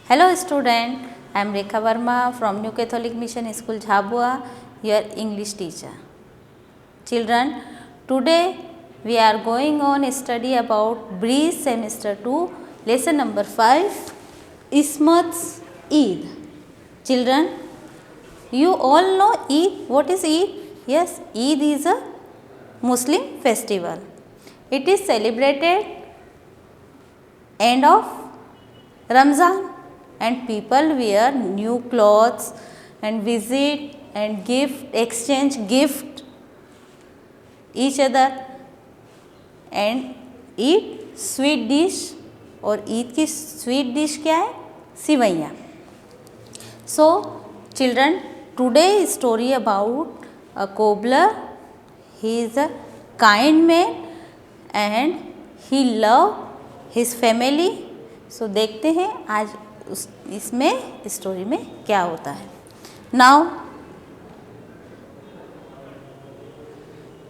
Hello student, I am Rekha Verma from New Catholic Mission School Jhabua, your English teacher. Children, today we are going on a study about Breeze semester 2, lesson number 5, Ismat's Eid. Children, you all know Eid. What is Eid? Yes, Eid is a Muslim festival. It is celebrated end of Ramzan and people wear new clothes and visit and exchange gift each other and eat sweet dish. और ईद की sweet dish क्या है? सिवैयाँ. So children, today story about a cobbler. He is a kind man and he love his family. So देखते हैं आज इसमें story में क्या होता है. Now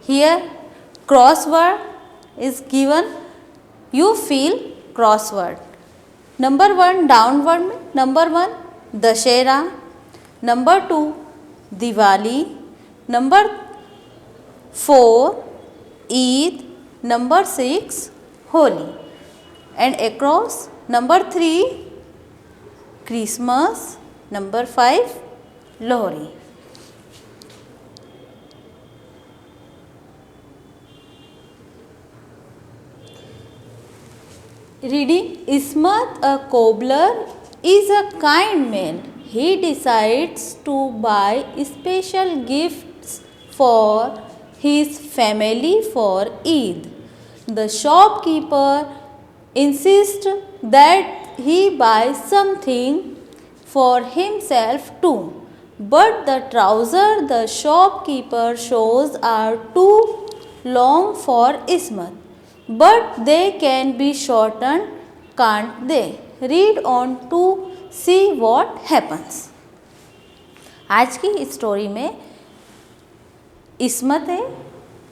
here crossword is given. You fill crossword. Number 1 downward में number 1 Dussehra, number 2 Diwali, number 4 Eid, number 6 Holi and across number 3 Christmas, number 5 Lohri. Reading. Ismat, a cobbler, is a kind man. He decides to buy special gifts for his family for Eid. The shopkeeper insists that he buys something for himself too, but the trousers the shopkeeper shows are too long for Ismat. But they can be shortened, can't they? Read on to see what happens. आज की story में इस्मत है,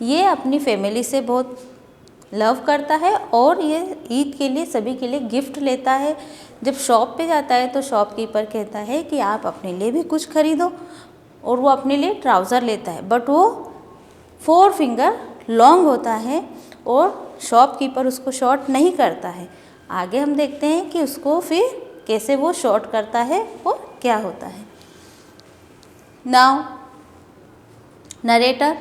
ये अपनी family से बहुत love करता है और ये ईद के लिए सभी के लिए गिफ्ट लेता है. जब शॉप पे जाता है तो शॉपकीपर कहता है कि आप अपने लिए भी कुछ खरीदो और वो अपने लिए ट्राउज़र लेता है, बट वो 4 फिंगर लॉन्ग होता है और शॉपकीपर उसको शॉर्ट नहीं करता है. आगे हम देखते हैं कि उसको फिर कैसे वो शॉर्ट करता है और क्या होता है. Now narrator.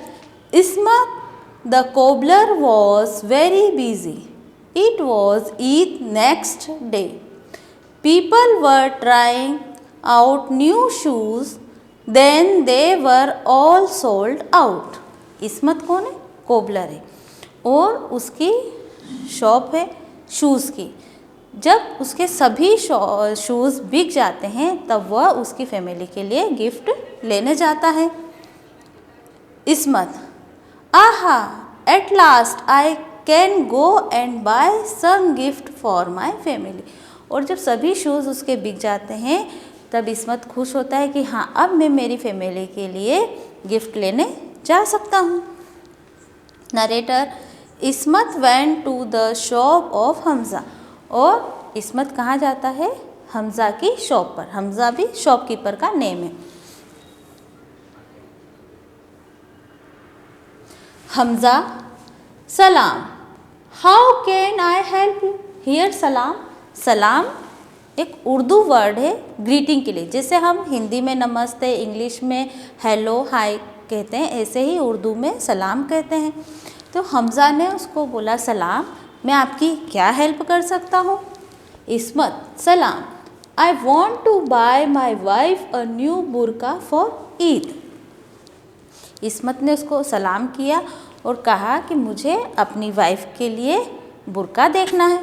Ismat the cobbler was very busy. It was Eid next day. People were trying out new shoes. Then they were all sold out. इस्मत कौन है? कोबलर है और उसकी शॉप है शूज़ की. जब उसके सभी शूज़ बिक जाते हैं तब वह उसकी फैमिली के लिए गिफ्ट लेने जाता है. इस्मत. आहा, at last I can go and buy some gift for my family. और जब सभी शूज़ उसके बिक जाते हैं तब इस्मत खुश होता है कि हाँ, अब मैं मेरी फैमिली के लिए गिफ्ट लेने जा सकता हूँ. Narrator. Ismat went to the shop of Hamza. और इस्मत कहाँ जाता है? हमज़ा की शॉप पर. हमज़ा भी शॉपकीपर का नेम है. हमज़ा. सलाम. How can I help you? Here सलाम. सलाम एक उर्दू वर्ड है ग्रीटिंग के लिए. जैसे हम हिंदी में नमस्ते, इंग्लिश में हेलो, हाय कहते हैं, ऐसे ही उर्दू में सलाम कहते हैं. तो हमज़ा ने उसको बोला, सलाम, मैं आपकी क्या हेल्प कर सकता हूँ? इस्मत. सलाम. I want to buy my wife a new burqa for Eid. Ismat ने उसको सलाम किया और कहा कि मुझे अपनी वाइफ के लिए बुरका देखना है.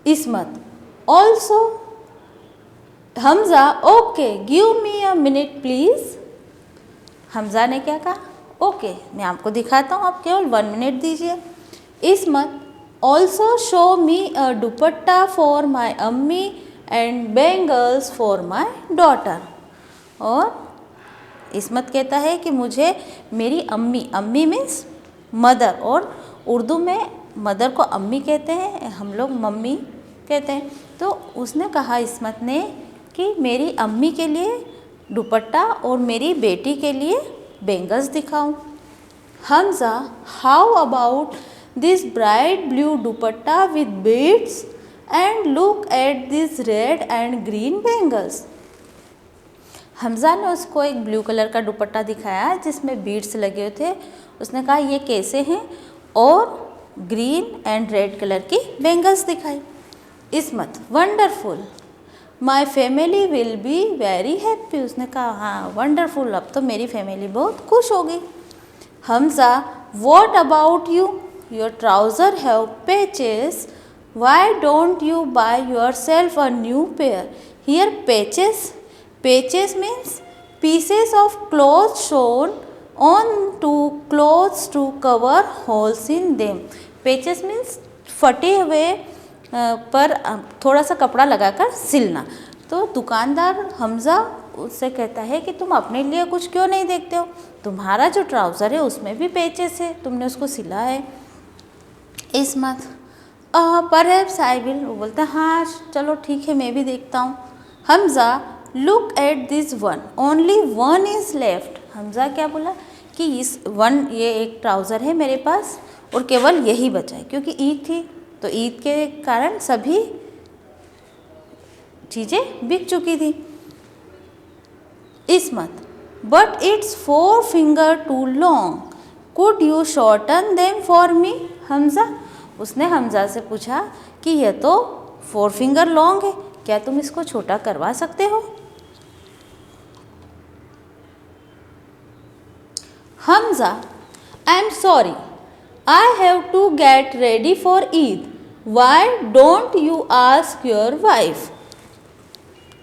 Ismat. Also. Hamza. Okay, give me a minute please. Hamza ने क्या कहा? ओके, मैं आपको दिखाता हूँ, आप केवल 1 मिनट दीजिए. Ismat. Also show me a dupatta for my ammi and bangles for my daughter. और इस्मत कहता है कि मुझे मेरी अम्मी मीन्स मदर, और उर्दू में मदर को अम्मी कहते हैं, हम लोग मम्मी कहते हैं. तो तो उसने कहा इस्मत ने कि मेरी अम्मी के लिए दुपट्टा और मेरी बेटी के लिए बैंगल्स दिखाऊं। Hamza, how about this bright blue dupatta with beads and look at this red and green bangles. Hamza ने उसको एक ब्लू कलर का दुपट्टा दिखाया जिसमें बीड्स लगे हुए थे। उसने कहा ये कैसे हैं, और ग्रीन एंड रेड कलर की बैंगल्स दिखाई। Ismat, wonderful, my family will be very happy. उसने कहा हाँ वंडरफुल, अब तो मेरी फैमिली बहुत खुश हो गई। Hamza, what about you, your trouser have patches, Y don't you by your self a new pair. Here patches means pieces of cloth sewn on to clothes to cover holes in them. Patches means फटे हुए पर थोड़ा सा कपड़ा लगाकर सिलना। तो दुकानदार हमजा उससे कहता है कि तुम अपने लिए कुछ क्यों नहीं देखते हो, तुम्हारा जो ट्राउज़र है उसमें भी पैचेस है, तुमने उसको सिला है। इस्मत, परहैप्स आई विल, वो बोलता है हाँ चलो ठीक है मैं भी देखता हूँ। Hamza, look at this one, only one is left. Hamza क्या बोला कि इस वन, ये एक ट्राउज़र है मेरे पास और केवल यही बचा है, क्योंकि ईद थी तो ईद के कारण सभी चीज़ें बिक चुकी थी। Ismat, but it's 4 finger too long, could you shorten them for me. Hamza, उसने हमजा से पूछा कि यह तो 4 फिंगर लॉन्ग है, क्या तुम इसको छोटा करवा सकते हो। Hamza, I am sorry, I have to get ready for Eid, why don't you ask your wife.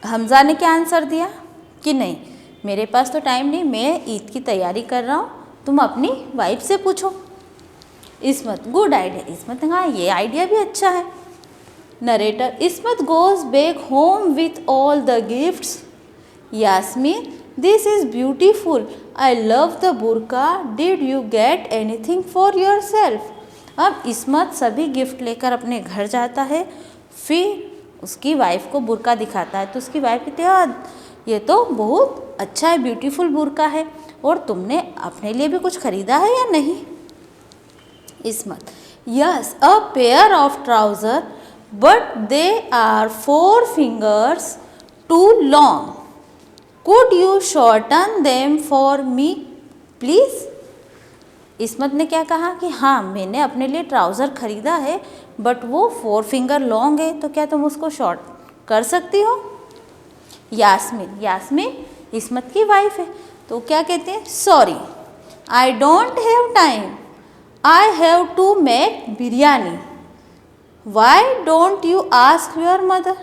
Hamza ने क्या आंसर दिया कि नहीं मेरे पास तो टाइम नहीं, मैं ईद की तैयारी कर रहा हूँ, तुम अपनी वाइफ से पूछो। इस्मत, गुड आइडिया। इस्मत, हाँ ये आइडिया भी अच्छा है। Narrator, Ismat goes back home with all the gifts. Yasmin, this is beautiful, I love the burqa, did you get anything for your self. अब इस्मत सभी गिफ्ट लेकर अपने घर जाता है, फिर उसकी वाइफ को बुरका दिखाता है तो उसकी वाइफ कहती है ये तो बहुत अच्छा है, ब्यूटीफुल बुरका है, और तुमने अपने लिए भी कुछ खरीदा है या नहीं। Ismat, yes a pair of trouser but they are 4 fingers too long, could you shorten them for me please. Ismat ने क्या कहा कि हाँ मैंने अपने लिए ट्राउज़र ख़रीदा है बट वो 4 फिंगर लॉन्ग है, तो क्या तुम उसको शॉर्ट कर सकती हो। यास्मीन इस्मत की वाइफ है तो क्या कहते हैं, sorry I don't have time, I have to make biryani, why don't you ask your mother.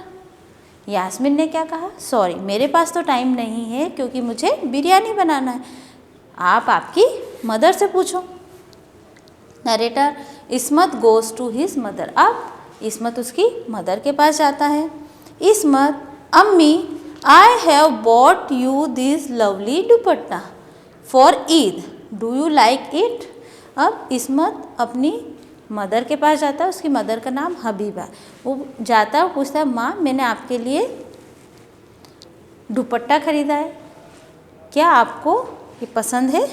Yasmeen ने क्या कहा, सॉरी मेरे पास तो टाइम नहीं है क्योंकि मुझे बिरयानी बनाना है, आप आपकी मदर से पूछो। Narrator, Ismat goes to his mother. अब इस्मत उसकी मदर के पास जाता है। इस्मत, अम्मी I have bought you this lovely dupatta for Eid, do you like it. अब इस्मत अपनी मदर के पास जाता है, उसकी मदर का नाम हबीबा। वो जाता है पूछता है माँ मैंने आपके लिए दुपट्टा खरीदा है, क्या आपको ये पसंद है।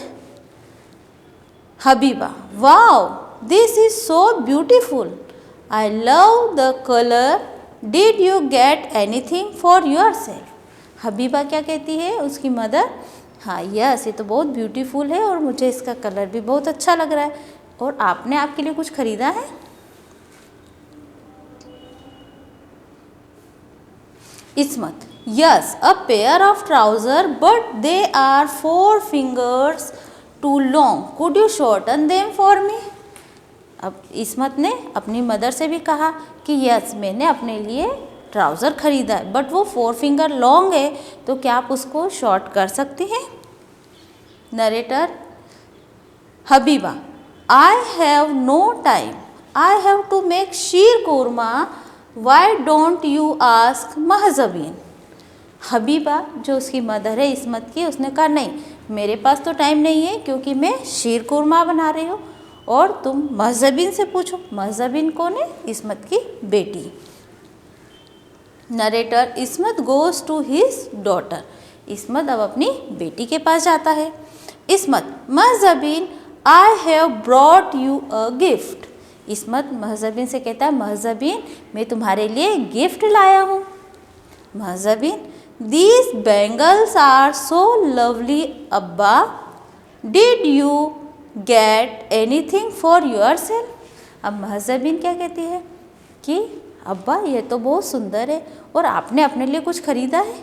Habiba, wow this is so beautiful, I love the colour, did you get anything for your self. Habiba क्या कहती है उसकी मदर, हाँ यस ये तो बहुत ब्यूटीफुल है और मुझे इसका कलर भी बहुत अच्छा लग रहा है, और आपने आपके लिए कुछ खरीदा है। Ismat, yes a pair of trouser but they are 4 fingers too long, could you shorten them for me. अब इस्मत ने अपनी मदर से भी कहा कि यस मैंने अपने लिए ट्राउज़र ख़रीदा है बट वो 4 फिंगर लॉन्ग है, तो क्या आप उसको शॉर्ट कर सकती हैं। Narrator, Habiba, I have no time, I have to make sheer korma, why don't you ask Mahjabeen. Habiba जो उसकी मदर है इस्मत की, उसने कहा नहीं मेरे पास तो टाइम नहीं है क्योंकि मैं शीर कोरमा बना रही हूँ, और तुम महजबीन से पूछो। महजबीन कौन है, इस्मत की बेटी। Narrator Ismat goes to his daughter. Ismat अब अपनी बेटी के पास जाता है। Ismat Mahjabeen I have brought you a gift. Ismat Mahjabeen से कहता है महजबीन मैं तुम्हारे लिए गिफ्ट लाया हूँ। Mahjabeen these bangles are so lovely abba did you get anything for your self. अब महजबीन क्या कहती है कि अब्बा ये तो बहुत सुंदर है और आपने अपने लिए कुछ ख़रीदा है।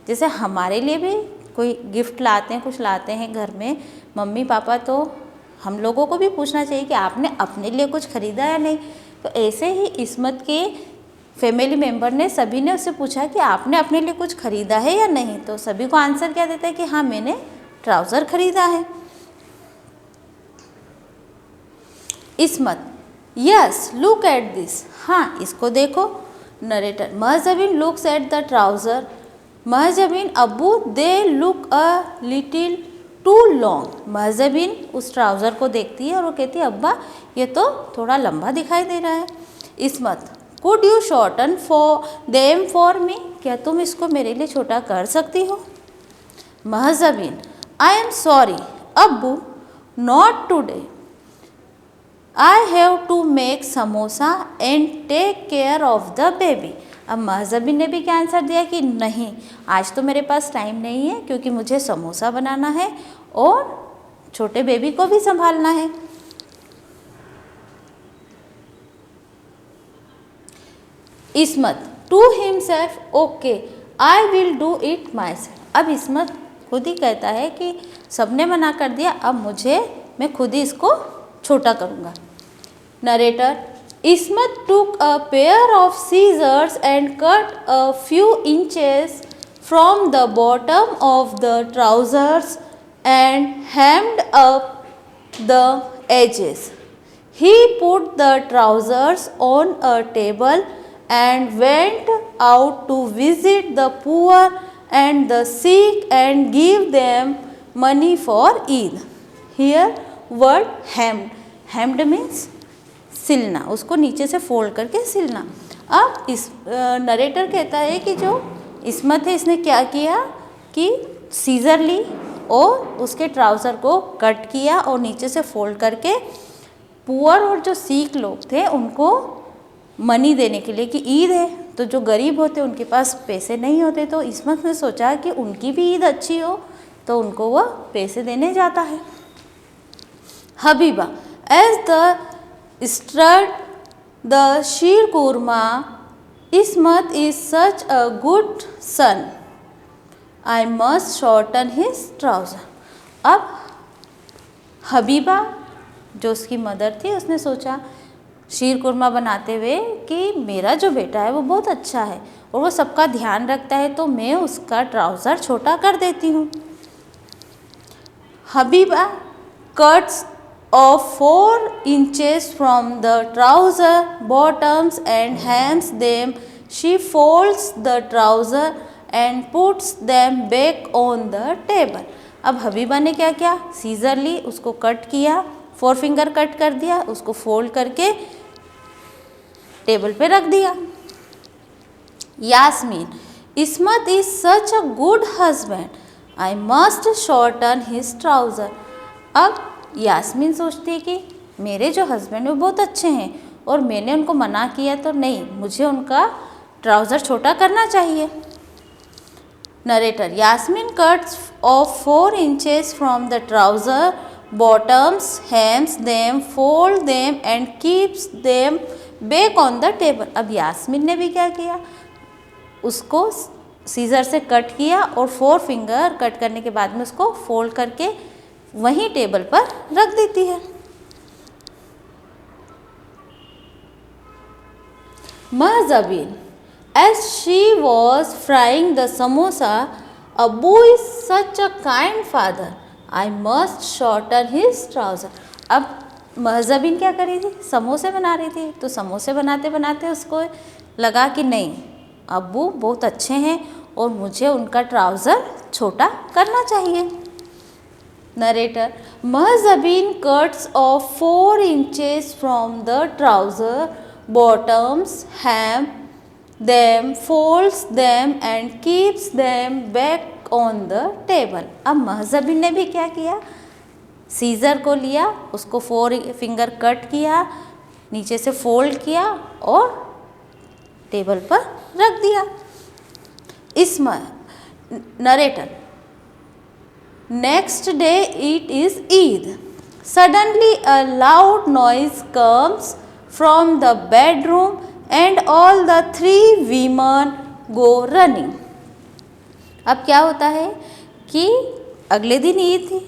जैसे हमारे लिए भी कोई गिफ्ट लाते हैं, कुछ लाते हैं घर में मम्मी पापा, तो हम लोगों को भी पूछना चाहिए कि आपने अपने लिए कुछ ख़रीदा या नहीं। तो ऐसे ही इस्मत के फैमिली मेम्बर ने सभी ने उससे पूछा कि आपने अपने लिए कुछ ख़रीदा है या नहीं। तो सभी को आंसर क्या देता है कि हाँ मैंने ट्राउज़र ख़रीदा है। Ismat yes look at this. हाँ इसको देखो। Narrator Mahjabeen looks at the trouser. Mahjabeen abbu they look a little too long. Mahjabeen उस ट्राउज़र को देखती है और वो कहती है अब्बा ये तो थोड़ा लंबा दिखाई दे रहा है। Ismat could you shorten for me. क्या तुम इसको मेरे लिए छोटा कर सकती हो। Mahjabeen I am sorry abbu not today I have to make samosa and take care of the baby. अब महजबीन ने भी क्या आंसर दिया कि नहीं आज तो मेरे पास टाइम नहीं है क्योंकि मुझे समोसा बनाना है और छोटे बेबी को भी संभालना है। Ismat to himself okay I will do it my self. अब इस्मत खुद ही कहता है कि सबने मना कर दिया, अब मैं खुद ही इसको छोटा करूँगा। Narrator Ismat took a pair of scissors and cut a few inches from the bottom of the trousers and hemmed up the edges. He put the trousers on a table and went out to visit the poor and the sick and give them money for Eid. Here word hemmed. Hemmed means सिलना, उसको नीचे से fold करके सिलना। अब इस narrator कहता है कि जो इस्मत है इसने क्या किया कि सीजर ली और उसके ट्राउज़र को कट किया और नीचे से फोल्ड करके पुअर और जो सिख लोग थे उनको मनी देने के लिए कि ईद है तो जो गरीब होते उनके पास पैसे नहीं होते, तो इस्मत ने सोचा कि उनकी भी ईद अच्छी हो तो उनको वह पैसे देने जाता है। Habiba as the stirred the sheer korma Ismat is such a good son I must shorten his trouser. अब हबीबा जो उसकी मदर थी उसने सोचा शीर कुरमा बनाते हुए कि मेरा जो बेटा है वो बहुत अच्छा है और वो सबका ध्यान रखता है तो मैं उसका ट्राउज़र छोटा कर देती हूँ। Habiba cuts off 4 inches from the trouser bottoms and hands them. She folds the trouser and puts them back on the table. अब हबीबा ने क्या किया, सीजर ली, उसको कट किया, 4 फिंगर कट कर दिया, उसको फोल्ड करके टेबल पे रख दिया। Yasmin Ismat is such a good husband I must shorten his trouser. अब यास्मीन सोचती है कि मेरे जो हस्बैंड हैं वो बहुत अच्छे हैं और मैंने उनको मना किया तो नहीं, मुझे उनका ट्राउज़र छोटा करना चाहिए। Narrator Yasmeen cuts off 4 inches from the trouser bottoms, hems them, fold them and keeps them back on the table. अब यास्मीन ने भी क्या किया, उसको सीजर से कट किया और 4 फिंगर कट करने के बाद में उसको फोल्ड करके वहीं टेबल पर रख देती है। Mahjabeen as she was frying the samosa, Abu is such a kind father, I must shorten his trouser. अब महजबीन क्या कर रही थी, समोसे बना रही थी, तो समोसे बनाते बनाते उसको लगा कि नहीं अब्बू बहुत अच्छे हैं और मुझे उनका ट्राउज़र छोटा करना चाहिए। Narrator Mahjabeen cuts off 4 inches from the trouser bottoms, hem them, folds them and keeps them back on the table. अब महजबिन ने भी क्या किया, सीजर को लिया, उसको 4 फिंगर कट किया, नीचे से फोल्ड किया और टेबल पर रख दिया. इसमें narrator, next day it is Eid. Suddenly a loud noise comes from the bedroom and all the 3 women go running. अब क्या होता है कि अगले दिन ईद थी,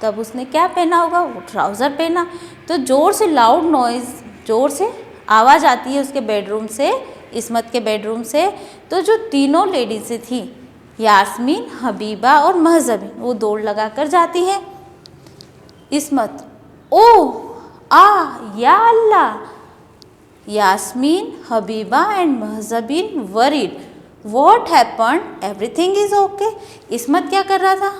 तब उसने क्या पहना होगा, वो ट्राउज़र पहना. तो ज़ोर से लाउड नॉइज़, ज़ोर से आवाज़ आती है उसके बेडरूम से, इस्मत के बेडरूम से. तो जो तीनों लेडीज़ें थी, यास्मीन, हबीबा और महजबिन, वो दौड़ लगा कर जाती हैं. इस्मत, ओ या Allah. Yasmin, Habiba and Mahjabin worried. What happened, everything is okay. Ismat क्या कर रहा था,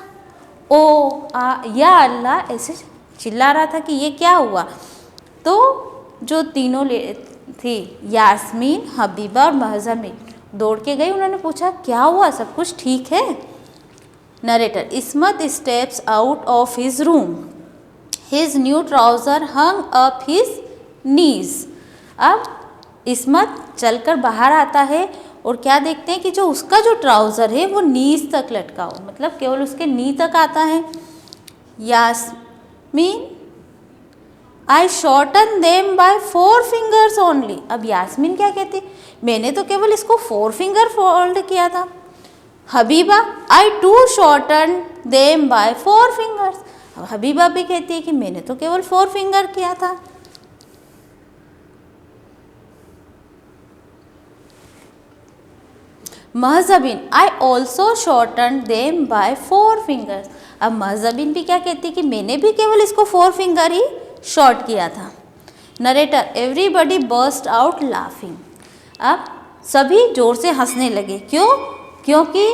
या अल्लाह ऐसे चिल्ला रहा था कि ये क्या हुआ. तो जो तीनों थी, यास्मीन, हबीबा और महजबिन, दौड़ के गई. उन्होंने पूछा क्या हुआ, सब कुछ ठीक है. Narrator, Ismat steps out of his room. His new trouser hung up his knees. अब इस्मत चलकर बाहर आता है और क्या देखते हैं कि जो उसका जो ट्राउज़र है वो नीज तक लटका हो, मतलब केवल उसके नी तक आता है. Yasmin, I shorten them by 4 fingers only. अब यास्मीन क्या कहती, मैंने तो केवल इसको 4 फिंगर फोल्ड किया था. Habiba, I to shorten them by 4 fingers. अब हबीबा भी कहती है कि मैंने तो केवल 4 फिंगर किया था. Mahjabin, I also shorten them by 4 fingers. अब महजबिन भी क्या कहती कि मैंने भी केवल इसको 4 फिंगर ही शॉर्ट किया था. Narrator, everybody burst out laughing. अब सभी जोर से हंसने लगे. क्यों, क्योंकि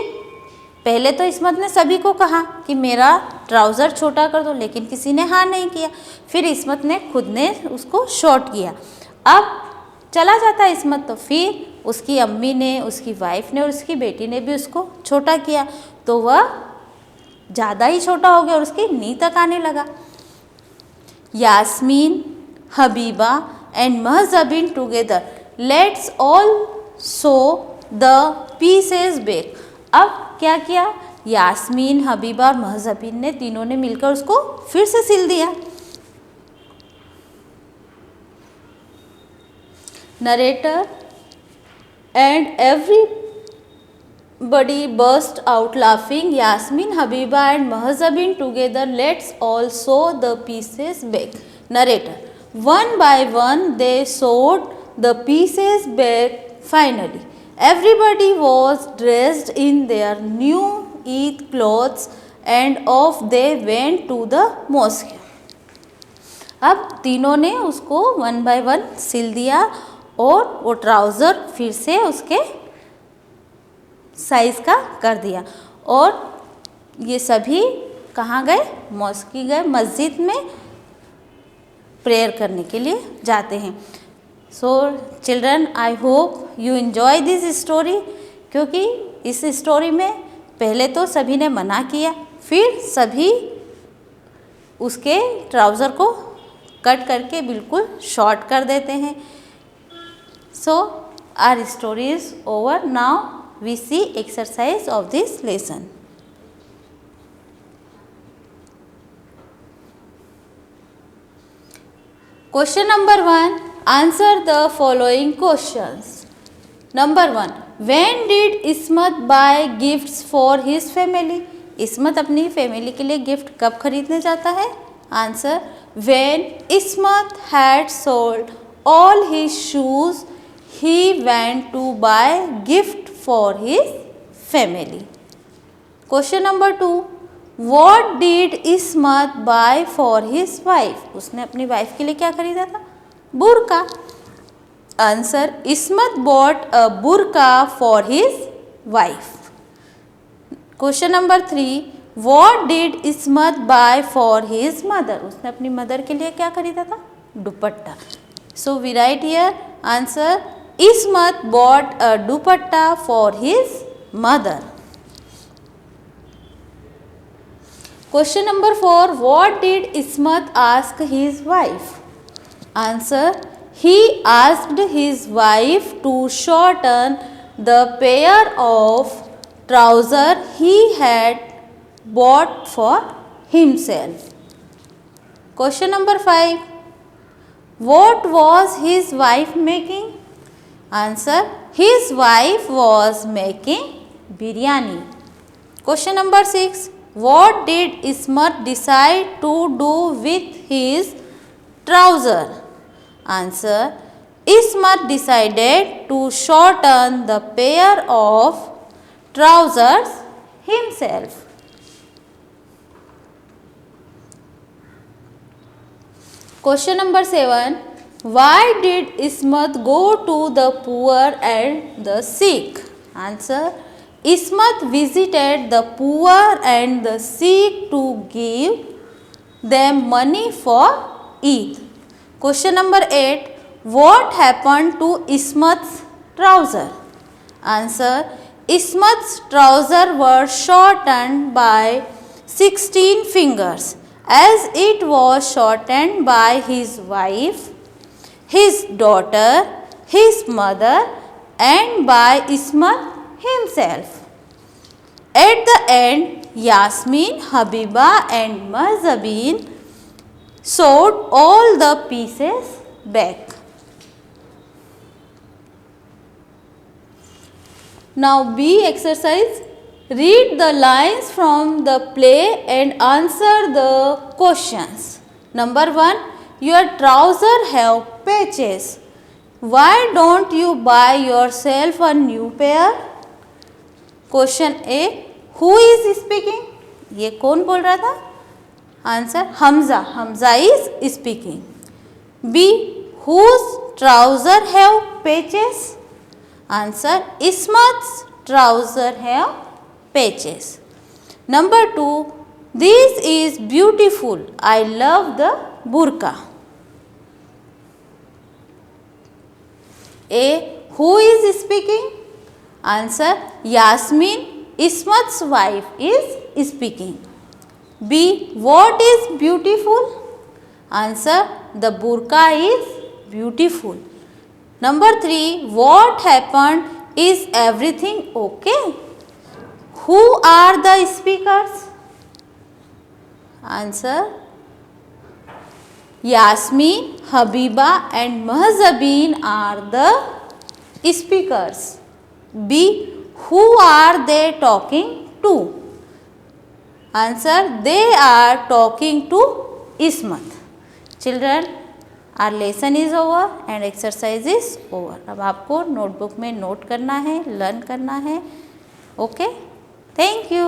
पहले तो इस्मत ने सभी को कहा कि मेरा ट्राउज़र छोटा कर दो, लेकिन किसी ने हाँ नहीं किया. फिर इस्मत ने खुद ने उसको शॉर्ट किया. अब चला जाता इस्मत, तो फिर उसकी अम्मी ने, उसकी वाइफ ने और उसकी बेटी ने भी उसको छोटा किया, तो वह ज़्यादा ही छोटा हो गया और उसकी नी तक आने लगा. Yasmin, Habiba and Mahjabin together, let's all sew the pieces back. अब क्या किया, यास्मीन, हबीबा और महजबिन ने, तीनों ने मिलकर उसको फिर से सिल दिया. Narrator, and everybody burst out laughing. Yasmin, Habiba and Mahzabin together, let's all sew the pieces back. Narrator, one by one they sewed the pieces back. Finally, everybody was dressed in their new Eid clothes and off they went to the mosque. अब तीनों ने उसको 1 by 1 सिल दिया और वो trouser फिर से उसके साइज़ का कर दिया. और ये सभी कहाँ गए, मॉस्क गए, मस्जिद में प्रेयर करने के लिए जाते हैं. So children, I hope you enjoy this story. क्योंकि इस स्टोरी में पहले तो सभी ने मना किया, फिर सभी उसके ट्राउज़र को कट करके बिल्कुल शॉर्ट कर देते हैं. So our story is over. Now we see exercise of this lesson. Question number 1. Answer the following questions. Number 1. When did Ismat buy gifts for his family? Ismat अपनी फैमिली के लिए gift कब खरीदने जाता है? Answer. When Ismat had sold all his shoes, he went to buy gift for his family. Question number 2. What did Ismat buy for his wife? उसने अपनी wife के लिए क्या खरीदा था? बुर्का. Answer. Ismat bought a burqa for his wife. Question number 3. What did Ismat buy for his mother? उसने अपनी mother के लिए क्या खरीदा था? दुपट्टा. So we write here answer. Ismat bought a dupatta for his mother. Question number 4. What did Ismat ask his wife? Answer. He asked his wife to shorten the pair of trousers he had bought for himself. Question number 5. What was his wife making? Answer. His wife was making biryani. Question number 6. What did Ismat decide to do with his trouser? Answer. Ismat decided to shorten the pair of trousers himself. Question number 7. Why did Ismat go to the poor and the sick? Answer. Ismat visited the poor and the sick to give them money for Eid. Question number 8. What happened to Ismat's trouser? Answer. Ismat's trouser were shortened by 16 fingers as it was shortened by his wife, his daughter, his mother and by Ismat himself. At the end, Yasmin, Habiba and Mahzabin sewed all the pieces back. Now B exercise. Read the lines from the play and answer the questions. Number 1. Your trousers have patches. Why don't you buy yourself a new pair? Question A. Who is speaking? ये कौन बोल रहा था? Answer. Hamza. Hamza is speaking. B. Whose trousers have patches? Answer. Ismat's trousers have patches. Number 2. This is beautiful. I love the burqa. A. Who is speaking? Answer. Yasmin, Ismat's wife, is speaking. B. What is beautiful? Answer. The burqa is beautiful. Number 3. What happened? Is everything okay? Who are the speakers? Answer. Yasmin, Habiba and Mahzabin are the speakers. B. Who are they talking to? Answer. They are talking to Ismat. Children, our lesson is over and exercise is over. अब आपको notebook में note करना है, learn करना है. Okay, thank you.